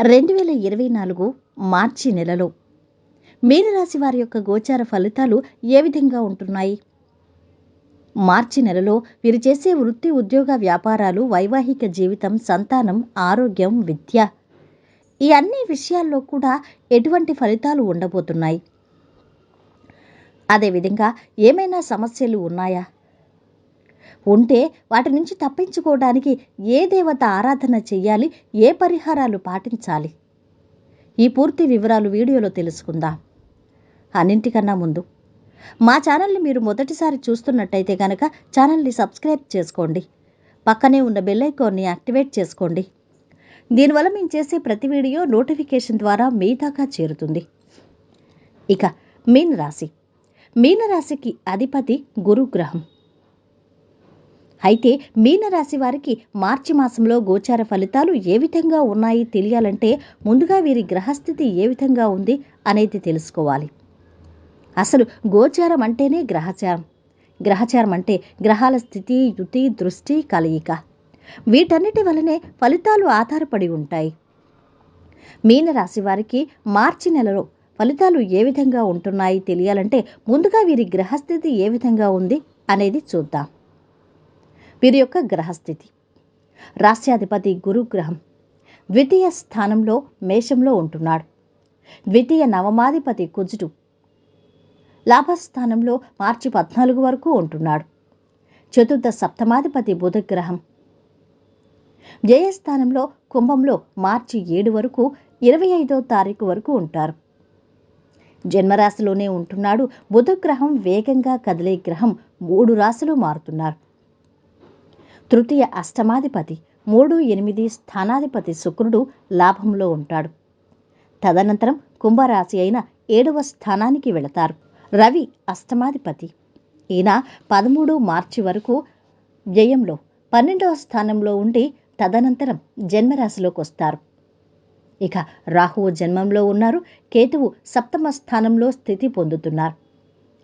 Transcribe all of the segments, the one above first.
2024 మార్చి నెలలో మీనరాశి వారి యొక్క గోచార ఫలితాలు ఏ విధంగా ఉంటున్నాయి? మార్చి నెలలో వీరు చేసే వృత్తి, ఉద్యోగ, వ్యాపారాలు, వైవాహిక జీవితం, సంతానం, ఆరోగ్యం, విద్య ఈ అన్ని విషయాల్లో కూడా ఎటువంటి ఫలితాలు ఉండబోతున్నాయి? అదేవిధంగా ఏమైనా సమస్యలు ఉన్నాయా? ఉంటే వాటి నుంచి తప్పించుకోవడానికి ఏ దేవత ఆరాధన చెయ్యాలి? ఏ పరిహారాలు పాటించాలి? ఈ పూర్తి వివరాలు వీడియోలో తెలుసుకుందాం. అన్నింటికన్నా ముందు మా ఛానల్ని మీరు మొదటిసారి చూస్తున్నట్టయితే కనుక ఛానల్ని సబ్స్క్రైబ్ చేసుకోండి. పక్కనే ఉన్న బెల్ ఐకాన్ని యాక్టివేట్ చేసుకోండి. దీనివల్ల మేము చేసే ప్రతి వీడియో నోటిఫికేషన్ ద్వారా మీ దాకా చేరుతుంది. ఇక మీనరాశికి అధిపతి గురుగ్రహం. అయితే మీనరాశి వారికి మార్చి మాసంలో గోచార ఫలితాలు ఏ విధంగా ఉన్నాయి తెలియాలంటే ముందుగా వీరి గ్రహస్థితి ఏ విధంగా ఉంది అనేది తెలుసుకోవాలి. అసలు గోచారం అంటేనే గ్రహచారం. గ్రహచారం అంటే గ్రహాల స్థితి, యుతి, దృష్టి, కలయిక. వీటన్నిటి వలనే ఫలితాలు ఆధారపడి ఉంటాయి. మీనరాశి వారికి మార్చి నెలలో ఫలితాలు ఏ విధంగా ఉంటున్నాయి తెలియాలంటే ముందుగా వీరి గ్రహస్థితి ఏ విధంగా ఉంది అనేది చూద్దాం. వీరి యొక్క గ్రహస్థితి: రాశ్యాధిపతి గురుగ్రహం ద్వితీయ స్థానంలో మేషంలో ఉంటున్నాడు. ద్వితీయ నవమాధిపతి కుజుడు లాభస్థానంలో మార్చి 14 వరకు ఉంటున్నాడు. చతుర్థ సప్తమాధిపతి బుధగ్రహం వ్యయస్థానంలో కుంభంలో మార్చి 7 వరకు 25వ తారీఖు వరకు ఉంటారు. జన్మరాశిలోనే ఉంటున్నాడు. బుధగ్రహం వేగంగా కదిలే గ్రహం. 3 రాశులు మారుతున్నారు. తృతీయ అష్టమాధిపతి 3, 8 స్థానాధిపతి శుక్రుడు లాభంలో ఉంటాడు. తదనంతరం కుంభరాశి అయిన 7వ స్థానానికి వెళతారు. రవి అష్టమాధిపతి. ఈయన 13 మార్చి వరకు వ్యయంలో 12వ స్థానంలో ఉండి తదనంతరం జన్మరాశిలోకి వస్తారు. ఇక రాహువు జన్మంలో ఉన్నారు. కేతువు సప్తమ స్థానంలో స్థితి పొందుతున్నారు.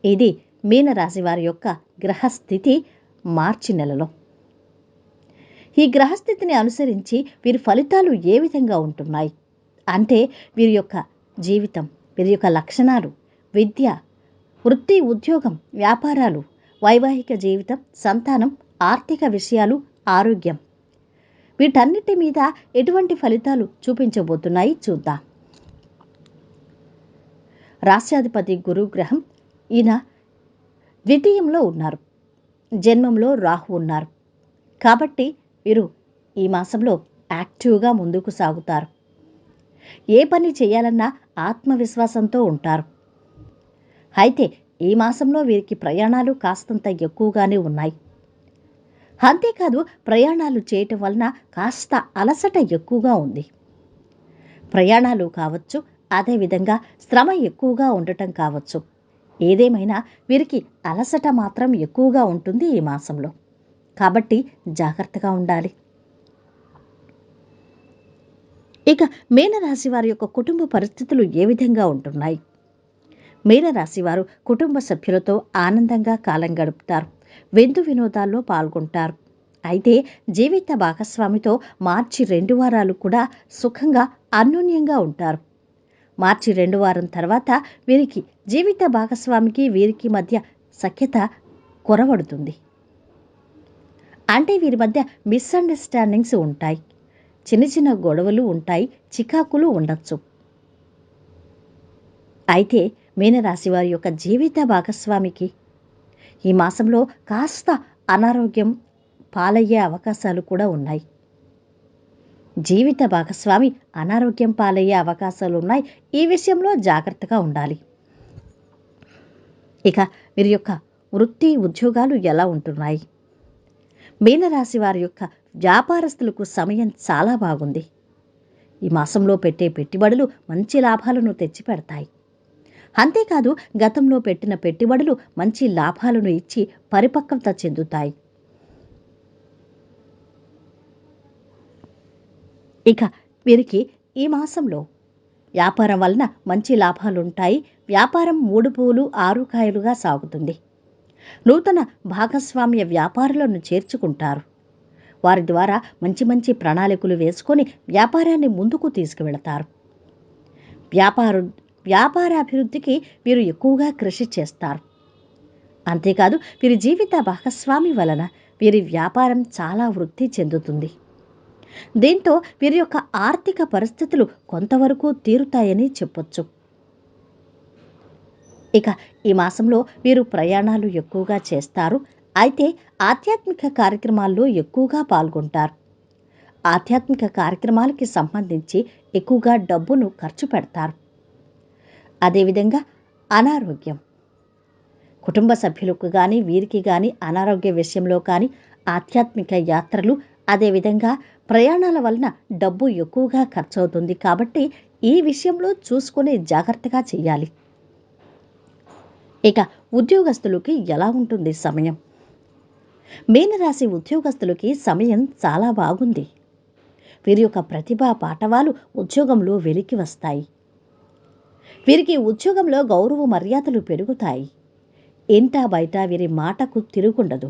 ఇది మీనరాశి వారి యొక్క గ్రహస్థితి మార్చి నెలలో. ఈ గ్రహస్థితిని అనుసరించి వీరి ఫలితాలు ఏ విధంగా ఉంటున్నాయి అంటే వీరి యొక్క జీవితం, వీరి యొక్క లక్షణాలు, విద్య, వృత్తి, ఉద్యోగం, వ్యాపారాలు, వైవాహిక జీవితం, సంతానం, ఆర్థిక విషయాలు, ఆరోగ్యం వీటన్నిటి మీద ఎటువంటి ఫలితాలు చూపించబోతున్నాయి చూద్దాం. రాశ్యాధిపతి గురుగ్రహం ఈయన ద్వితీయంలో ఉన్నారు. జన్మంలో రాహు ఉన్నారు. కాబట్టి వీరు ఈ మాసంలో యాక్టివ్గా ముందుకు సాగుతారు. ఏ పని చేయాలన్నా ఆత్మవిశ్వాసంతో ఉంటారు. అయితే ఈ మాసంలో వీరికి ప్రయాణాలు కాస్తంత ఎక్కువగానే ఉన్నాయి. అంతేకాదు ప్రయాణాలు చేయటం వలన కాస్త అలసట ఎక్కువగా ఉంది. ప్రయాణాలు కావచ్చు, అదేవిధంగా శ్రమ ఎక్కువగా ఉండటం కావచ్చు. ఏదేమైనా వీరికి అలసట మాత్రం ఎక్కువగా ఉంటుంది ఈ మాసంలో. కాబట్టి జాగ్రత్తగా ఉండాలి. ఇక మీనరాశి వారి యొక్క కుటుంబ పరిస్థితులు ఏ విధంగా ఉంటున్నాయి? మీనరాశి వారు కుటుంబ సభ్యులతో ఆనందంగా కాలం గడుపుతారు. విందు వినోదాల్లో పాల్గొంటారు. అయితే జీవిత భాగస్వామితో మార్చి 2 వారాలు కూడా సుఖంగా అన్యోన్యంగా ఉంటారు. మార్చి 2 వారం తర్వాత వీరికి జీవిత భాగస్వామికి వీరికి మధ్య సఖ్యత కొరవడుతుంది. అంటే వీరి మధ్య మిస్అండర్స్టాండింగ్స్ ఉంటాయి. చిన్న చిన్న గొడవలు ఉంటాయి. చికాకులు ఉండొచ్చు. అయితే మీనరాశి వారి యొక్క జీవిత భాగస్వామికి ఈ మాసంలో కాస్త అనారోగ్యం పాలయ్యే అవకాశాలు కూడా ఉన్నాయి. జీవిత భాగస్వామి అనారోగ్యం పాలయ్యే అవకాశాలు ఉన్నాయి. ఈ విషయంలో జాగ్రత్తగా ఉండాలి. ఇక వీరి యొక్క వృత్తి, ఉద్యోగాలు ఎలా ఉంటున్నాయి? మీనరాశి వారి యొక్క వ్యాపారస్తులకు సమయం చాలా బాగుంది. ఈ మాసంలో పెట్టే పెట్టుబడులు మంచి లాభాలను తెచ్చిపెడతాయి. అంతేకాదు గతంలో పెట్టిన పెట్టుబడులు మంచి లాభాలను ఇచ్చి పరిపక్వత చెందుతాయి. ఇక వీరికి ఈ మాసంలో వ్యాపారం వలన మంచి లాభాలుంటాయి. వ్యాపారం 3 పువ్వులు 6 కాయలుగా సాగుతుంది. నూతన భాగస్వామ్య వ్యాపారులను చేర్చుకుంటారు. వారి ద్వారా మంచి మంచి ప్రణాళికలు వేసుకొని వ్యాపారాన్ని ముందుకు తీసుకువెళతారు. వ్యాపారాభివృద్ధికి వీరు ఎక్కువగా కృషి చేస్తారు. అంతేకాదు వీరి జీవిత భాగస్వామి వలన వీరి వ్యాపారం చాలా వృద్ధి చెందుతుంది. దీంతో వీరి యొక్క ఆర్థిక పరిస్థితులు కొంతవరకు తీరుతాయని చెప్పొచ్చు. ఇక ఈ మాసంలో వీరు ప్రయాణాలు ఎక్కువగా చేస్తారు. అయితే ఆధ్యాత్మిక కార్యక్రమాల్లో ఎక్కువగా పాల్గొంటారు. ఆధ్యాత్మిక కార్యక్రమాలకి సంబంధించి ఎక్కువగా డబ్బును ఖర్చు పెడతారు. అదేవిధంగా అనారోగ్యం, కుటుంబ సభ్యులకు కానీ వీరికి కానీ అనారోగ్య విషయంలో కానీ ఆధ్యాత్మిక యాత్రలు, అదేవిధంగా ప్రయాణాల వలన డబ్బు ఎక్కువగా ఖర్చు అవుతుంది. కాబట్టి ఈ విషయంలో చూసుకుని జాగ్రత్తగా చేయాలి. ఇక ఉద్యోగస్తులకి ఎలా ఉంటుంది సమయం? మీనరాశి ఉద్యోగస్తులకి సమయం చాలా బాగుంది. వీరి యొక్క ప్రతిభా పాటవాలు ఉద్యోగంలో వెలికి వస్తాయి. వీరికి ఉద్యోగంలో గౌరవ మర్యాదలు పెరుగుతాయి. ఇంటా బయట వీరి మాటకు తిరుగుండదు.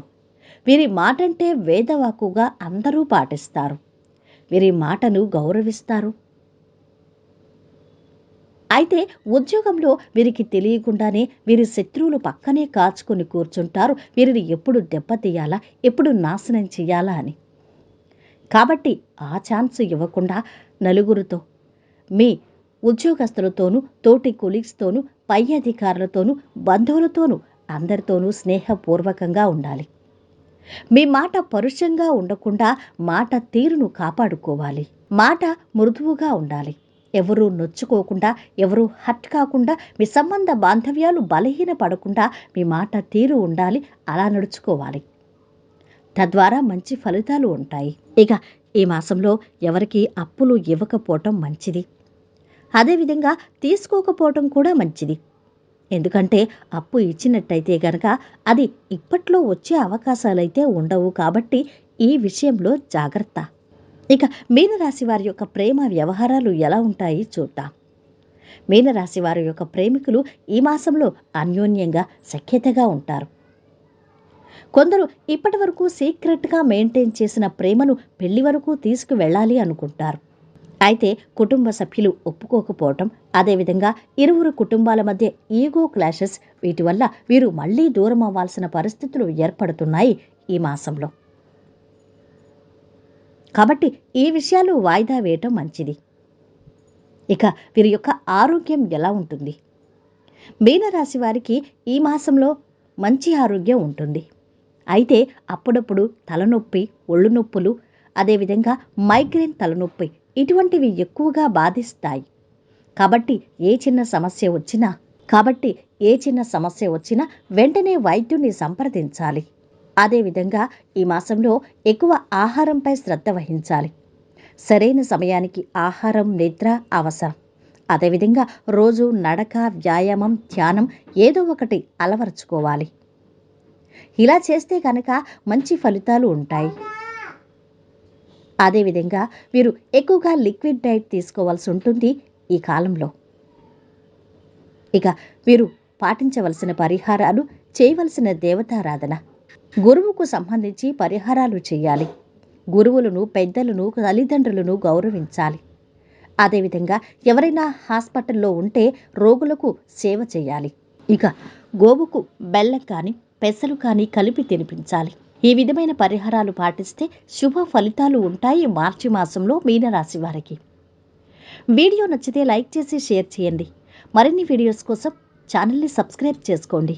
వీరి మాటంటే వేదవాక్కుగా అందరూ పాటిస్తారు. వీరి మాటను గౌరవిస్తారు. అయితే ఉద్యోగంలో వీరికి తెలియకుండానే వీరి శత్రువులు పక్కనే కాచుకొని కూర్చుంటారు. వీరిని ఎప్పుడు దెబ్బతీయాలా, ఎప్పుడు నాశనం చేయాలా అని. కాబట్టి ఆ ఛాన్స్ ఇవ్వకుండా నలుగురితో, మీ ఉద్యోగస్తులతోనూ, తోటి కొలీగ్స్తోనూ, పై అధికారులతోనూ, బంధువులతోనూ అందరితోనూ స్నేహపూర్వకంగా ఉండాలి. మీ మాట పరుషంగా ఉండకుండా మాట తీరును కాపాడుకోవాలి. మాట మృదువుగా ఉండాలి. ఎవరూ నొచ్చుకోకుండా, ఎవరూ హర్ట్ కాకుండా, మీ సంబంధ బాంధవ్యాలు బలహీన పడకుండా మీ మాట తీరు ఉండాలి. అలా నడుచుకోవాలి. తద్వారా మంచి ఫలితాలు ఉంటాయి. ఇక ఈ మాసంలో ఎవరికి అప్పులు ఇవ్వకపోవటం మంచిది. అదేవిధంగా తీసుకోకపోవటం కూడా మంచిది. ఎందుకంటే అప్పు ఇచ్చినట్టయితే గనక అది ఇప్పట్లో వచ్చే అవకాశాలైతే ఉండవు. కాబట్టి ఈ విషయంలో జాగ్రత్త. ఇక మీనరాశి వారి యొక్క ప్రేమ వ్యవహారాలు ఎలా ఉంటాయి చూద్దాం. మీనరాశి వారి యొక్క ప్రేమికులు ఈ మాసంలో అన్యోన్యంగా సఖ్యతగా ఉంటారు. కొందరు ఇప్పటి వరకు సీక్రెట్గా మెయింటైన్ చేసిన ప్రేమను పెళ్లి వరకు తీసుకువెళ్ళాలి అనుకుంటారు. అయితే కుటుంబ సభ్యులు ఒప్పుకోకపోవటం, అదేవిధంగా ఇరువురు కుటుంబాల మధ్య ఈగో క్లాషెస్, వీటి వల్ల వీరు మళ్లీ దూరం అవ్వాల్సిన పరిస్థితులు ఏర్పడుతున్నాయి ఈ మాసంలో. కాబట్టి ఈ విషయాలు వాయిదా వేయటం మంచిది. ఇక వీరి యొక్క ఆరోగ్యం ఎలా ఉంటుంది? మీనరాశి వారికి ఈ మాసంలో మంచి ఆరోగ్యం ఉంటుంది. అయితే అప్పుడప్పుడు తలనొప్పి, ఒళ్ళు నొప్పులు, అదేవిధంగా మైగ్రేన్ తలనొప్పి ఇటువంటివి ఎక్కువగా బాధిస్తాయి. కాబట్టి ఏ చిన్న సమస్య వచ్చినా వెంటనే వైద్యుని సంప్రదించాలి. అదేవిధంగా ఈ మాసంలో ఎక్కువ ఆహారంపై శ్రద్ధ వహించాలి. సరైన సమయానికి ఆహారం, నిద్ర అవసరం. అదేవిధంగా రోజు నడక, వ్యాయామం, ధ్యానం ఏదో ఒకటి అలవరుచుకోవాలి. ఇలా చేస్తే కనుక మంచి ఫలితాలు ఉంటాయి. అదేవిధంగా వీరు ఎక్కువగా లిక్విడ్ డైట్ తీసుకోవాల్సి ఉంటుంది ఈ కాలంలో. ఇక వీరు పాటించవలసిన పరిహారాలు, చేయవలసిన దేవతారాధన, గురువుకు సంబంధించి పరిహారాలు చేయాలి. గురువులను, పెద్దలను, తల్లిదండ్రులను గౌరవించాలి. అదేవిధంగా ఎవరైనా హాస్పిటల్లో ఉంటే రోగులకు సేవ చేయాలి. ఇక గోవుకు బెల్లం కానీ, పెసలు కానీ కలిపి తినిపించాలి. ఈ విధమైన పరిహారాలు పాటిస్తే శుభ ఫలితాలు ఉంటాయి మార్చి మాసంలో మీనరాశి వారికి. వీడియో నచ్చితే లైక్ చేసి షేర్ చేయండి. మరిన్ని వీడియోస్ కోసం ఛానల్ని సబ్స్క్రైబ్ చేసుకోండి.